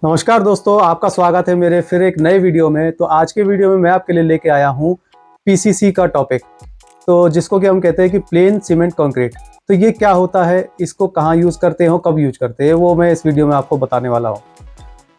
नमस्कार दोस्तों, आपका स्वागत है मेरे फिर एक नए वीडियो में। तो आज के वीडियो में मैं आपके लिए लेके आया हूँ पीसीसी का टॉपिक, तो जिसको कि हम कहते हैं कि प्लेन सीमेंट कंक्रीट। तो ये क्या होता है, इसको कहाँ यूज़ करते हैं, कब यूज करते हैं, वो मैं इस वीडियो में आपको बताने वाला हूँ।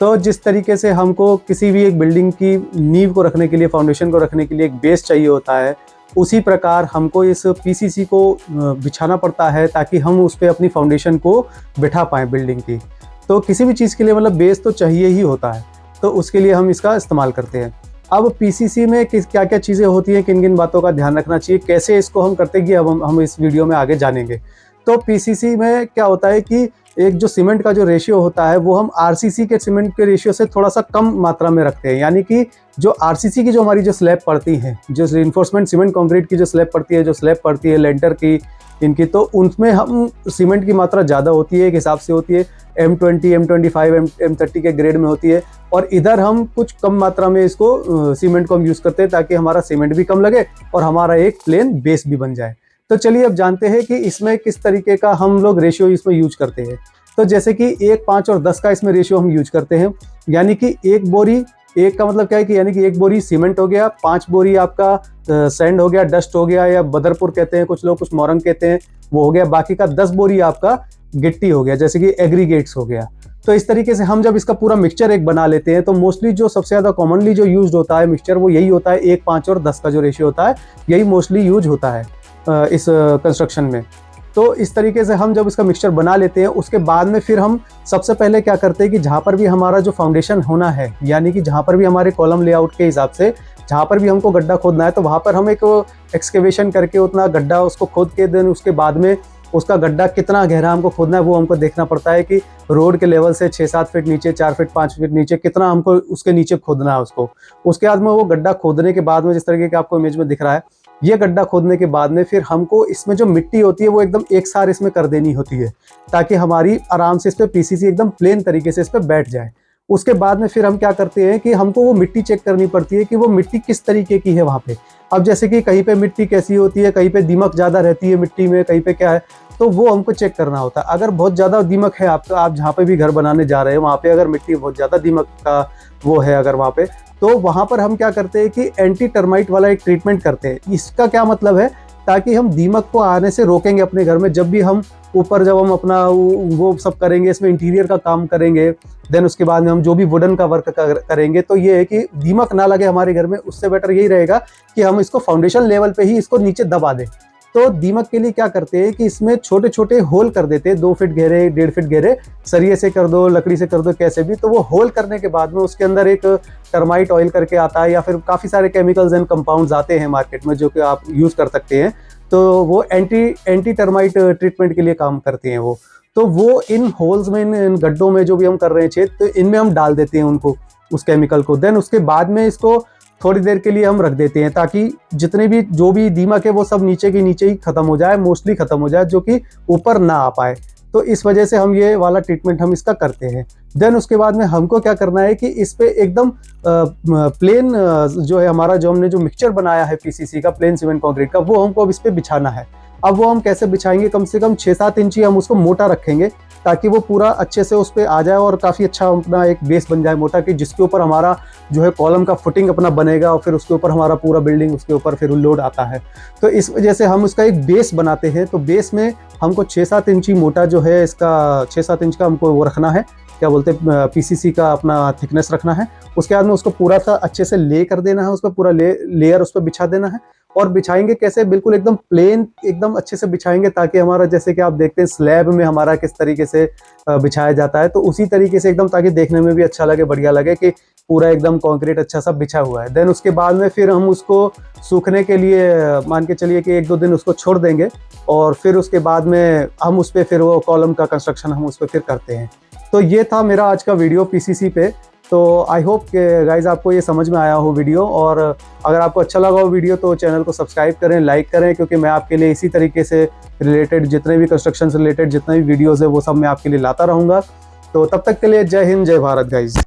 तो जिस तरीके से हमको किसी भी एक बिल्डिंग की नींव को रखने के लिए, फाउंडेशन को रखने के लिए एक बेस चाहिए होता है, उसी प्रकार हमको इस पीसीसी को बिछाना पड़ता है ताकि हम उस पर अपनी फाउंडेशन को बिठा पाएँ बिल्डिंग की। तो किसी भी चीज़ के लिए मतलब बेस तो चाहिए ही होता है, तो उसके लिए हम इसका इस्तेमाल करते हैं। अब पीसीसी में क्या क्या चीज़ें होती हैं, किन किन बातों का ध्यान रखना चाहिए, कैसे इसको हम करते हैं, अब हम इस वीडियो में आगे जानेंगे। तो पीसीसी में क्या होता है कि एक जो सीमेंट का जो रेशियो होता है वो हम आरसीसी के सीमेंट के रेशियो से थोड़ा सा कम मात्रा में रखते हैं। यानी कि जो आरसीसी की जो हमारी जो स्लैब पड़ती है, जो रिइंफोर्समेंट सीमेंट कंक्रीट की जो स्लैब पड़ती है लेंटर की इनकी, तो उनमें हम सीमेंट की मात्रा ज़्यादा होती है, एक हिसाब से होती है, M20, M25, M30 के ग्रेड में होती है। और इधर हम कुछ कम मात्रा में इसको सीमेंट को हम यूज़ करते हैं ताकि हमारा सीमेंट भी कम लगे और हमारा एक प्लेन बेस भी बन जाए। तो चलिए अब जानते हैं कि इसमें किस तरीके का हम लोग रेशियो इसमें यूज करते हैं। तो जैसे कि 1, 5 और 10 का इसमें रेशियो हम यूज करते हैं। यानी कि एक बोरी, एक का मतलब क्या है कि यानी कि एक बोरी सीमेंट हो गया, 5 बोरी आपका सैंड हो गया, डस्ट हो गया, या बदरपुर कहते हैं कुछ लोग, कुछ मोरंग कहते हैं, वो हो गया। बाकी का 10 बोरी आपका गिट्टी हो गया, जैसे कि एग्रीगेट्स हो गया। तो इस तरीके से हम जब इसका पूरा मिक्सचर एक बना लेते हैं, तो मोस्टली जो सबसे ज़्यादा कॉमनली जो यूज होता है मिक्सचर, वो यही होता है। 1, 5 और 10 का जो रेशियो होता है, यही मोस्टली यूज होता है इस कंस्ट्रक्शन में। तो इस तरीके से हम जब इसका मिक्सचर बना लेते हैं, उसके बाद में फिर हम सबसे पहले क्या करते हैं कि जहाँ पर भी हमारा जो फाउंडेशन होना है, यानी कि जहाँ पर भी हमारे कॉलम लेआउट के हिसाब से जहाँ पर भी हमको गड्ढा खोदना है, तो वहाँ पर हम एक एक्सकेवेशन करके उतना गड्ढा उसको खोद के देन उसके बाद में उसका गड्ढा कितना गहरा हमको खोदना है वो हमको देखना पड़ता है कि रोड के लेवल से 6-7 फीट नीचे, 4 फीट 5 फीट नीचे कितना हमको उसके नीचे खोदना है उसको। उसके बाद में वो गड्ढा खोदने के बाद में, जिस तरीके का आपको इमेज में दिख रहा है, ये गड्ढा खोदने के बाद में फिर हमको इसमें जो मिट्टी होती है वो एकदम एक सार इसमें कर देनी होती है ताकि हमारी आराम से इस पर पीसीसी एकदम प्लेन तरीके से इस पर बैठ जाए। उसके बाद में फिर हम क्या करते हैं कि हमको वो मिट्टी चेक करनी पड़ती है कि वो मिट्टी किस तरीके की है वहाँ पे। अब जैसे कि कहीं पे मिट्टी कैसी होती है, कहीं पे दीमक ज़्यादा रहती है मिट्टी में, कहीं पे क्या है, तो वो हमको चेक करना होता है। अगर बहुत ज़्यादा दीमक है आप जहाँ पे भी घर बनाने जा रहे हैं वहाँ पे अगर मिट्टी बहुत ज़्यादा दीमक का वो है अगर वहाँ पे, तो वहाँ पर हम क्या करते हैं कि एंटी टर्माइट वाला एक ट्रीटमेंट करते हैं। इसका क्या मतलब है, ताकि हम दीमक को आने से रोकेंगे अपने घर में। जब भी हम ऊपर जब हम अपना वो सब करेंगे, इसमें इंटीरियर का काम करेंगे, देन उसके बाद में हम जो भी वुडन का वर्क करेंगे, तो ये है कि दीमक ना लगे हमारे घर में। उससे बेटर यही रहेगा कि हम इसको फाउंडेशन लेवल पे ही इसको नीचे दबा दें। तो दीमक के लिए क्या करते हैं कि इसमें छोटे छोटे होल कर देते हैं, 2 फीट गहरे, 1.5 फीट गहरे, सरिये से कर दो, लकड़ी से कर दो, कैसे भी। तो वो होल करने के बाद में उसके अंदर एक टर्माइट ऑयल करके आता है, या फिर काफ़ी सारे केमिकल्स एंड कंपाउंड्स आते हैं मार्केट में जो कि आप यूज़ कर सकते हैं। तो वो एंटी टर्माइट ट्रीटमेंट के लिए काम करते हैं वो। तो वो इन होल्स में, इन गड्ढों में जो भी हम कर रहे हैं छेद, तो इनमें हम डाल देते हैं उनको, उस केमिकल को। देन उसके बाद में इसको थोड़ी देर के लिए हम रख देते हैं ताकि जितने भी जो भी दीमक है वो सब नीचे के नीचे ही खत्म हो जाए, मोस्टली खत्म हो जाए, जो कि ऊपर ना आ पाए। तो इस वजह से हम ये वाला ट्रीटमेंट हम इसका करते हैं। देन उसके बाद में हमको क्या करना है कि इस पे एकदम प्लेन जो है हमारा, जो हमने जो मिक्सचर बनाया है पीसीसी का, प्लेन सीमेंट कंक्रीट का, वो हमको अब इस पे बिछाना है। अब वो हम कैसे बिछाएंगे, कम से कम 6-7 इंची हम उसको मोटा रखेंगे ताकि वो पूरा अच्छे से उस पर आ जाए और काफ़ी अच्छा अपना एक बेस बन जाए मोटा, कि जिसके ऊपर हमारा जो है कॉलम का फुटिंग अपना बनेगा और फिर उसके ऊपर हमारा पूरा बिल्डिंग उसके ऊपर फिर लोड आता है। तो इस वजह से हम उसका एक बेस बनाते हैं। तो बेस में हमको 6-7 इंची मोटा जो है इसका, 6-7 इंच का हमको वो रखना है, क्या बोलते हैं, पीसीसी का अपना थिकनेस रखना है। उसके बाद में उसको पूरा सा अच्छे से ले कर देना है, उस पर पूरा लेयर उस पर बिछा देना है। और बिछाएंगे कैसे, बिल्कुल एकदम प्लेन, एकदम अच्छे से बिछाएंगे ताकि हमारा, जैसे कि आप देखते हैं स्लैब में हमारा किस तरीके से बिछाया जाता है, तो उसी तरीके से एकदम, ताकि देखने में भी अच्छा लगे, बढ़िया लगे कि पूरा एकदम कंक्रीट अच्छा सा बिछा हुआ है। देन उसके बाद में फिर हम उसको सूखने के लिए मान के चलिए कि 1-2 दिन उसको छोड़ देंगे और फिर उसके बाद में हम उस पर फिर वो कॉलम का कंस्ट्रक्शन हम उस पर फिर करते हैं। तो ये था मेरा आज का वीडियो पीसीसी पे। तो आई होप कि गाइज आपको ये समझ में आया हो वीडियो, और अगर आपको अच्छा लगा हो वीडियो तो चैनल को सब्सक्राइब करें, लाइक करें, क्योंकि मैं आपके लिए इसी तरीके से रिलेटेड जितने भी कंस्ट्रक्शन से रिलेटेड जितने भी वीडियोज़ है वो सब मैं आपके लिए लाता रहूँगा। तो तब तक के लिए जय हिंद, जय भारत गाइज।